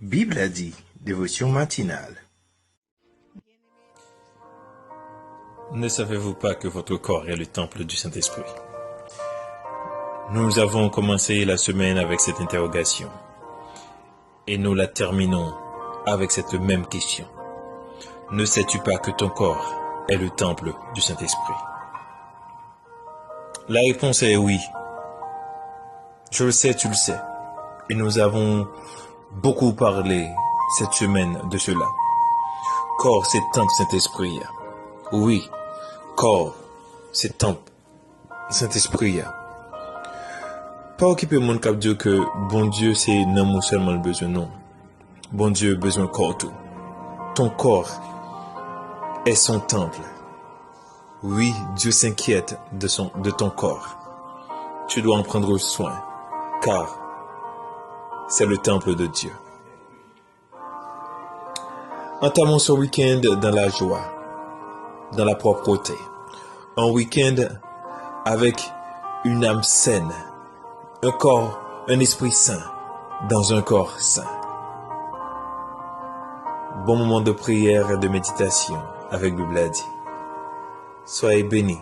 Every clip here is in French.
Bible a dit, dévotion matinale. Ne savez-vous pas que votre corps est le temple du Saint-Esprit? Nous avons commencé la semaine avec cette interrogation et nous la terminons avec cette même question. Ne sais-tu pas que ton corps est le temple du Saint-Esprit? La réponse est oui. Je le sais, tu le sais. Et nous avons beaucoup parlé cette semaine de cela. Corps, c'est temple Saint-Esprit. Oui, corps, c'est temple Saint-Esprit. Pas occuper mon cap dire que bon Dieu, c'est non seulement le besoin, non. Bon Dieu a besoin de corps tout. Ton corps est son temple. Oui, Dieu s'inquiète de ton corps. Tu dois en prendre soin, car c'est le temple de Dieu. Entamons ce week-end dans la joie, dans la propreté. Un week-end avec une âme saine, un corps, un esprit sain, dans un corps sain. Bon moment de prière et de méditation avec Bible a dit. Soyez bénis,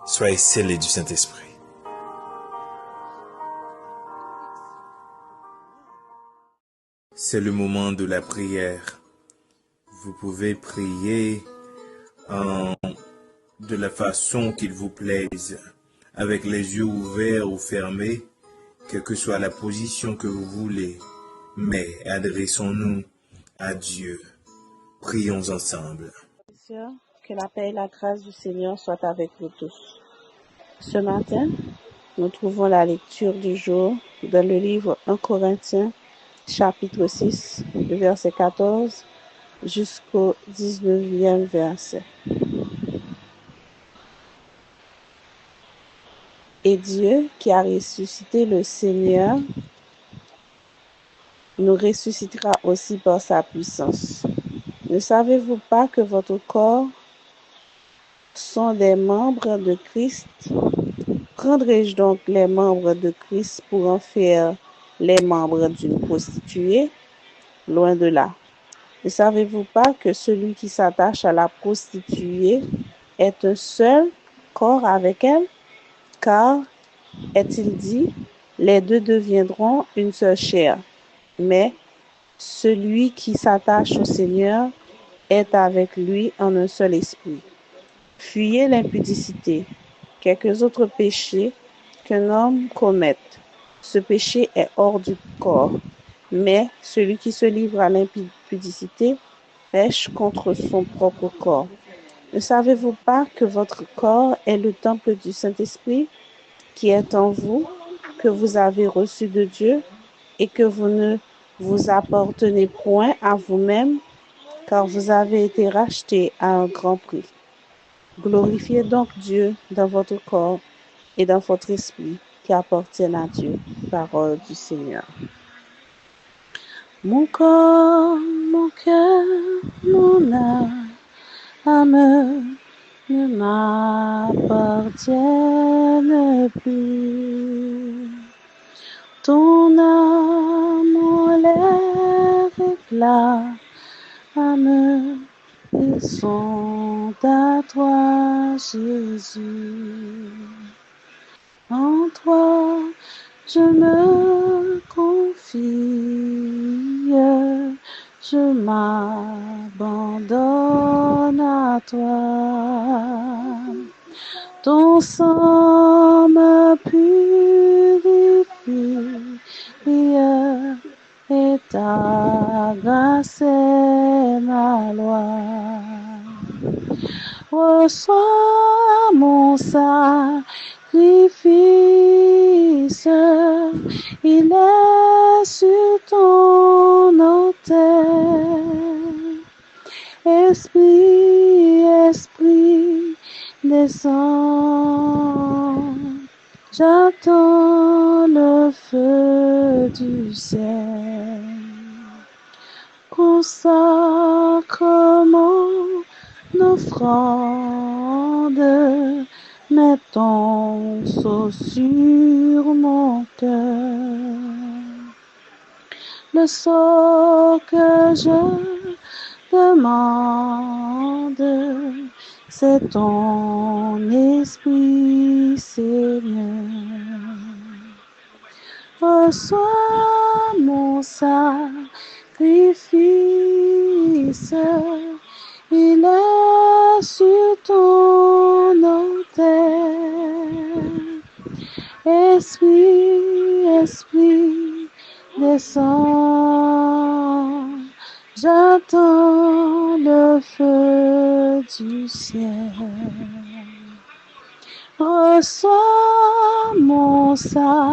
soyez scellés du Saint-Esprit. C'est le moment de la prière. Vous pouvez prier de la façon qu'il vous plaise, avec les yeux ouverts ou fermés, quelle que soit la position que vous voulez. Mais adressons-nous à Dieu. Prions ensemble. Que la paix et la grâce du Seigneur soient avec nous tous. Ce matin, nous trouvons la lecture du jour dans le livre 1 Corinthiens, chapitre 6, le verset 14 jusqu'au 19e verset. Et Dieu, qui a ressuscité le Seigneur, nous ressuscitera aussi par sa puissance. Ne savez-vous pas que votre corps sont des membres de Christ? Prendrai-je donc les membres de Christ pour en faire les membres d'une prostituée? Loin de là. Ne savez-vous pas que celui qui s'attache à la prostituée est un seul corps avec elle? Car, est-il dit, les deux deviendront une seule chair. Mais celui qui s'attache au Seigneur est avec lui en un seul esprit. Fuyez l'impudicité. Quelques autres péchés qu'un homme commette. Ce péché est hors du corps, mais celui qui se livre à l'impudicité pêche contre son propre corps. Ne savez-vous pas que votre corps est le temple du Saint-Esprit qui est en vous, que vous avez reçu de Dieu et que vous ne vous appartenez point à vous-même, car vous avez été rachetés à un grand prix. Glorifiez donc Dieu dans votre corps et dans votre esprit qui appartiennent à Dieu. Parole du Seigneur. Mon corps, mon cœur, mon âme ne m'appartiennent plus. Ton âme en l'air réclame, ils sont à toi, Jésus. En toi, je me confie, je m'abandonne à toi. Ton sang me purifie, et ta grâce est ma loi. Reçois mon sacrifice, il est sur ton autel. Esprit, descends, j'attends le feu du ciel. Consacre mon offrande, mets ton sceau sur mon cœur. Le sort que je demande, c'est ton esprit, Seigneur. Reçois mon sacrifice, il est sur ton autel. Esprit, Esprit, descends, j'attends le feu du ciel. Reçois mon sacrifice,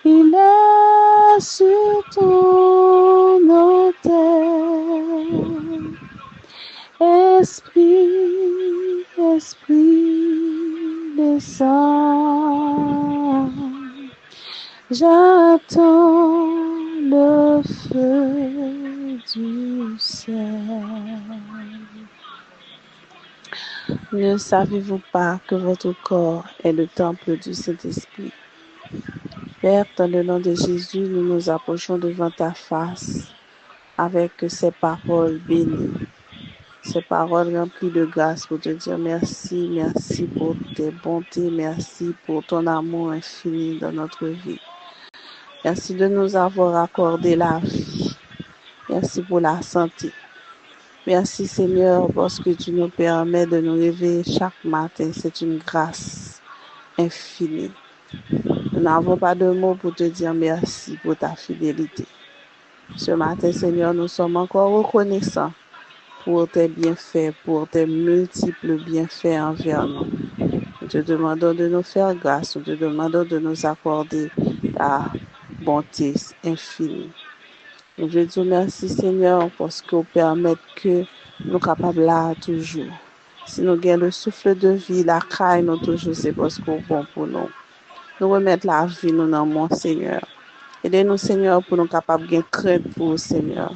il est sur ton autel. Esprit, Esprit, descends, j'attends le feu du ciel. Ne savez-vous pas que votre corps est le temple du Saint-Esprit? Père, dans le nom de Jésus, nous nous approchons devant ta face avec ces paroles bénies, ces paroles remplies de grâce pour te dire merci, merci pour tes bontés, merci pour ton amour infini dans notre vie. Merci de nous avoir accordé la vie. Merci pour la santé. Merci Seigneur parce que tu nous permets de nous réveiller chaque matin. C'est une grâce infinie. Nous n'avons pas de mots pour te dire merci pour ta fidélité. Ce matin Seigneur, nous sommes encore reconnaissants pour tes bienfaits, pour tes multiples bienfaits envers nous. Nous te demandons de nous faire grâce, nous te demandons de nous accorder ta bonté infinie. Je te dis merci Seigneur parce que vous permettez que nous sommes capables là toujours. Si nous avons le souffle de vie, la caille nous toujours, c'est parce que c'est bon pour nous. Nous remettons la vie nous dans mon Seigneur. Aidez-nous Seigneur pour nous capables de crainte pour vous Seigneur.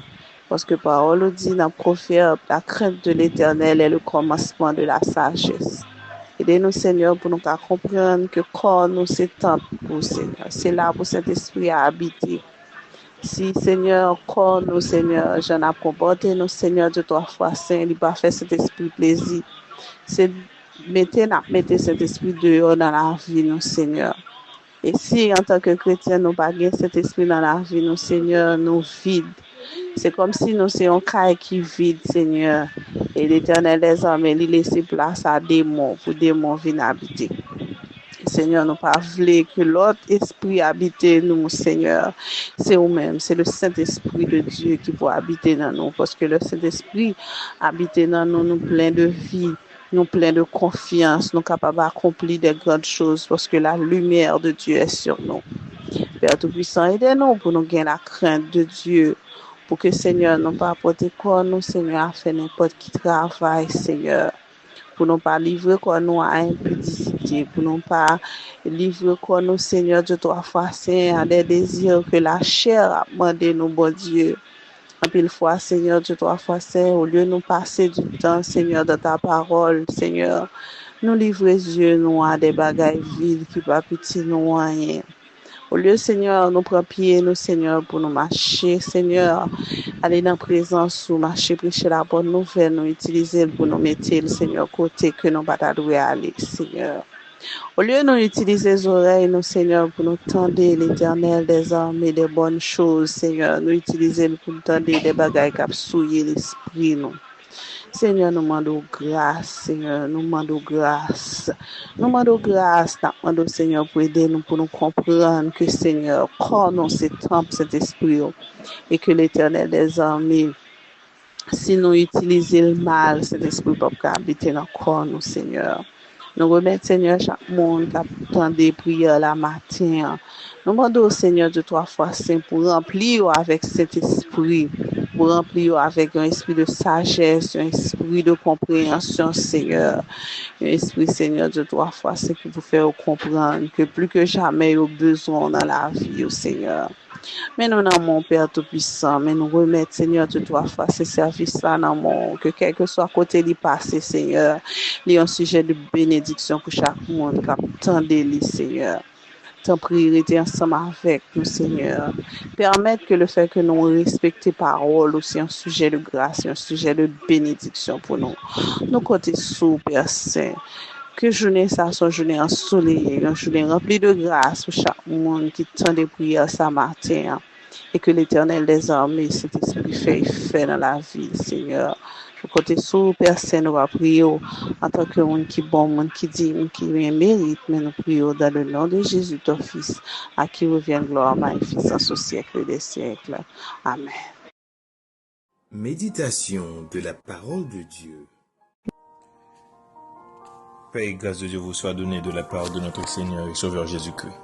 Parce que parole dit dans le Proverbe, la crainte de l'Éternel est le commencement de la sagesse. Aidez-nous Seigneur pour nous comprendre que corps nous c'est temple pour Seigneur. C'est là pour cet esprit à habiter. Si Seigneur, corps nous Seigneur, j'en ai comporté nous Seigneur de 3 fois saint, il va faire cet esprit plaisir. C'est mettez cet esprit dehors dans la vie nous Seigneur. Et si en tant que chrétien nous pas gain cet esprit dans la vie nous Seigneur, nous vide. C'est comme si nous c'est un caille qui vide Seigneur. Et l'Éternel des armées, il laisse place à démons pour démons venir habiter. Seigneur, nous pas voulons que l'autre esprit habite nous, Seigneur. C'est nous-mêmes, c'est le Saint-Esprit de Dieu qui peut habiter dans nous. Parce que le Saint-Esprit habite dans nous, nous plein de vie, nous plein de confiance, nous capables d'accomplir des grandes choses parce que la lumière de Dieu est sur nous. Père Tout-Puissant, aidez-nous pour nous gagner la crainte de Dieu. Pour que, Seigneur, nous pas apporter quoi nous, Seigneur, à faire n'importe qui travail, Seigneur. Pour ne pas livrer quoi nous à impudicité, pour ne pas livrer quoi nous, Seigneur, de 3 fois saint, à des désirs que la chair a demandé nous, bon Dieu. En pile fois, Seigneur, de 3 fois saint, au lieu de nous passer du temps, Seigneur, dans ta parole, Seigneur, nous livrer Dieu, nous, à des bagailles vides qui pas petit nous rien. Au lieu, Seigneur, nous prendre pied, nous, Seigneur, pour nous marcher, Seigneur, aller dans la présence ou marcher, prêcher la bonne nouvelle, nous utiliser pour nous mettre, le Seigneur, côté que nous pas aller, Seigneur. Au lieu de nous utiliser les oreilles, nous, Seigneur, pour nous tendre l'Éternel des armées, des bonnes choses, Seigneur, nous utiliser pour nous tendre des bagailles qui souillent l'esprit, nous. Seigneur, nous demandons grâce, Seigneur, nous demandons grâce. Nous demandons grâce, nous demandons, Seigneur, pour aider nous, pour nous comprendre que, Seigneur, quand nous c'est temple, cet esprit, et que l'Éternel des armées, si nous utilisons le mal, cet esprit peut habiter dans le corps, nous, Seigneur. Nous remettons, Seigneur, chaque monde qui attend des prières la matin. Nous demandons, Seigneur, de 3 fois saint pour remplir avec cet esprit, pour remplir avec un esprit de sagesse, un esprit de compréhension, Seigneur. Un esprit, Seigneur, de 3 fois saint qui vous fait comprendre que plus que jamais, il y a besoin dans la vie, Seigneur. Mais nous dans mon Père Tout-Puissant, mais nous remettons, Seigneur, de 3 fois ces services-là dans mon, que quel que soit côté du passé, Seigneur, il y a un sujet de bénédiction pour chaque monde qui attend, Seigneur. T'en prier ensemble avec nous, Seigneur. Permettre que le fait que nous respections parole aussi un sujet de grâce, un sujet de bénédiction pour nous. Nous côtés sous, Père Saint. Que journée ça soit journée ensoleillée, une journée remplie de grâce pour chaque monde qui tend des prières ce matin. Et que l'Éternel des armées, cet esprit fait dans la vie, Seigneur. Je côté sous, personne ne va prier en tant que monde qui bon, monde qui dit, qui mérite, mais nous prions dans le nom de Jésus, ton Fils, à qui revient gloire, magnificence au siècle des siècles. Amen. Méditation de la parole de Dieu. Paix et grâce de Dieu vous soit donnée de la part de notre Seigneur et Sauveur Jésus-Christ.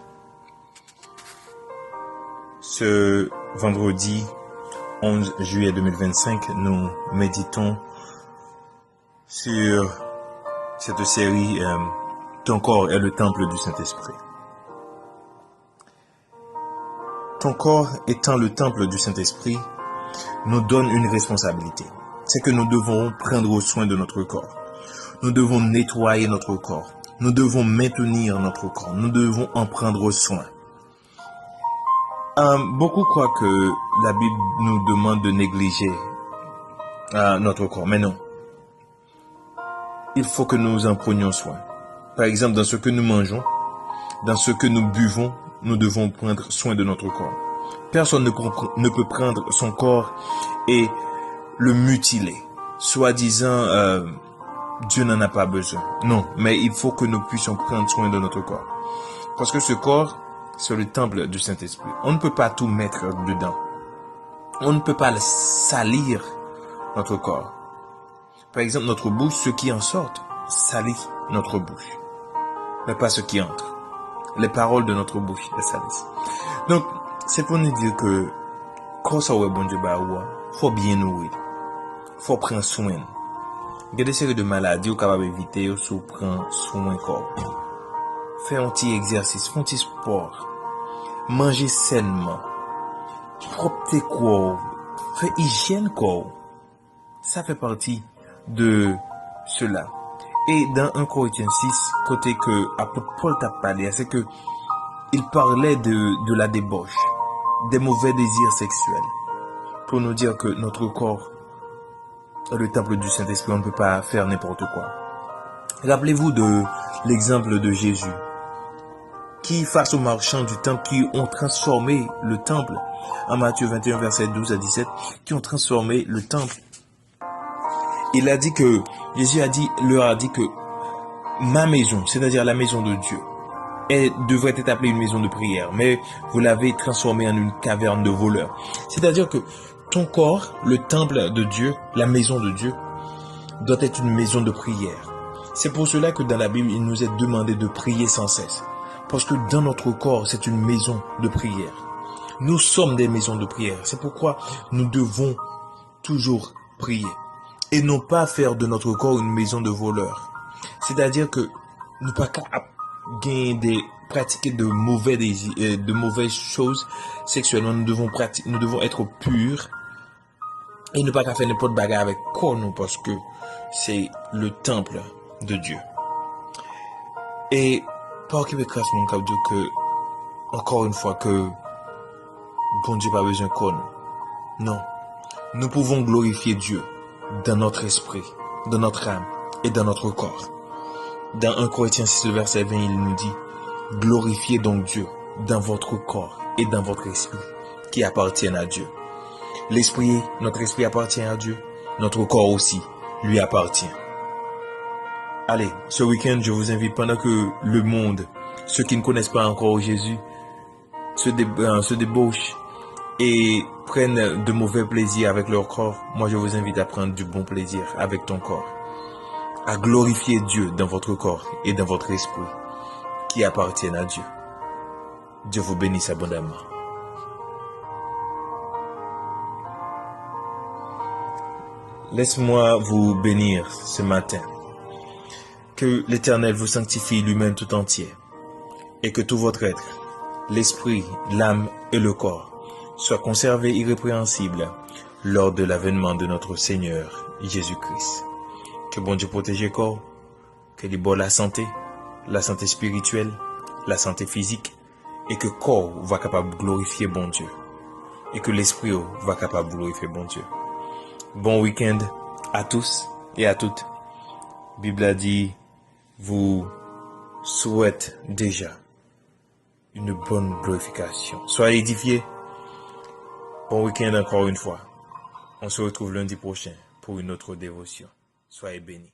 Ce vendredi 11 juillet 2025, nous méditons sur cette série Ton corps est le temple du Saint-Esprit. Ton corps étant le temple du Saint-Esprit nous donne une responsabilité. C'est que nous devons prendre soin de notre corps. Nous devons nettoyer notre corps. Nous devons maintenir notre corps. Nous devons en prendre soin. Beaucoup croient que la Bible nous demande de négliger notre corps, mais non. Il faut que nous en prenions soin. Par exemple, dans ce que nous mangeons, dans ce que nous buvons, nous devons prendre soin de notre corps. Personne ne peut prendre son corps et le mutiler, soi-disant Dieu n'en a pas besoin. Non, mais il faut que nous puissions prendre soin de notre corps. Parce que ce corps, c'est le temple du Saint-Esprit. On ne peut pas tout mettre dedans. On ne peut pas salir notre corps. Par exemple, notre bouche, ce qui en sort, salit notre bouche. Mais pas ce qui entre. Les paroles de notre bouche les salissent. Donc, c'est pour nous dire que quand ça ouais bon Dieu faut bien nourrir. Faut prendre soin. Il y a des séries de maladies ou capable d'éviter si on prend soin corps. Fais un petit exercice, fais un petit sport. Manger sainement. Propre tes corps. Fais hygiène corps. Ça fait partie de cela. Et dans 1 Corinthiens 6, côté que apôtre Paul t'a parlé, c'est que il parlait de la débauche, des mauvais désirs sexuels. Pour nous dire que notre corps est le temple du Saint-Esprit, on ne peut pas faire n'importe quoi. Rappelez-vous de l'exemple de Jésus, qui face aux marchands du temple, qui ont transformé le temple, en Matthieu 21, verset 12 à 17, qui ont transformé le temple. Il a dit que, Jésus leur a dit que ma maison, c'est-à-dire la maison de Dieu, devrait être appelée une maison de prière, mais vous l'avez transformée en une caverne de voleurs. C'est-à-dire que ton corps, le temple de Dieu, la maison de Dieu, doit être une maison de prière. C'est pour cela que dans la Bible, il nous est demandé de prier sans cesse. Parce que dans notre corps, c'est une maison de prière. Nous sommes des maisons de prière. C'est pourquoi nous devons toujours prier. Et non pas faire de notre corps une maison de voleurs. C'est-à-dire que nous ne pouvons pas pratiquer de mauvais désirs, de mauvaises choses sexuellement. Nous devons être purs et ne pas faire n'importe bagarre avec quoi nous, parce que c'est le temple de Dieu. Et par qui me casse mon cap que encore une fois que bon Dieu n'a pas besoin de nous. Non, nous pouvons glorifier Dieu dans notre esprit, dans notre âme et dans notre corps. Dans 1 Corinthiens 6, verset 20, il nous dit: glorifiez donc Dieu dans votre corps et dans votre esprit qui appartiennent à Dieu. Notre esprit appartient à Dieu, notre corps aussi lui appartient. Allez, ce week-end, je vous invite, pendant que le monde, ceux qui ne connaissent pas encore Jésus, se débauchent et prennent de mauvais plaisirs avec leur corps, moi je vous invite à prendre du bon plaisir avec ton corps, à glorifier Dieu dans votre corps et dans votre esprit qui appartiennent à Dieu. Dieu vous bénisse abondamment. Laisse-moi vous bénir ce matin. Que l'Éternel vous sanctifie lui-même tout entier et que tout votre être, l'esprit, l'âme et le corps soient conservés irrépréhensibles lors de l'avènement de notre Seigneur Jésus-Christ. Que bon Dieu protège le corps, que lui donne la santé spirituelle, la santé physique et que le corps va capable de glorifier bon Dieu et que l'esprit va capable de glorifier bon Dieu. Bon week-end à tous et à toutes. Bible a dit, vous souhaite déjà une bonne glorification. Soyez édifiés. Bon week-end encore une fois. On se retrouve lundi prochain pour une autre dévotion. Soyez bénis.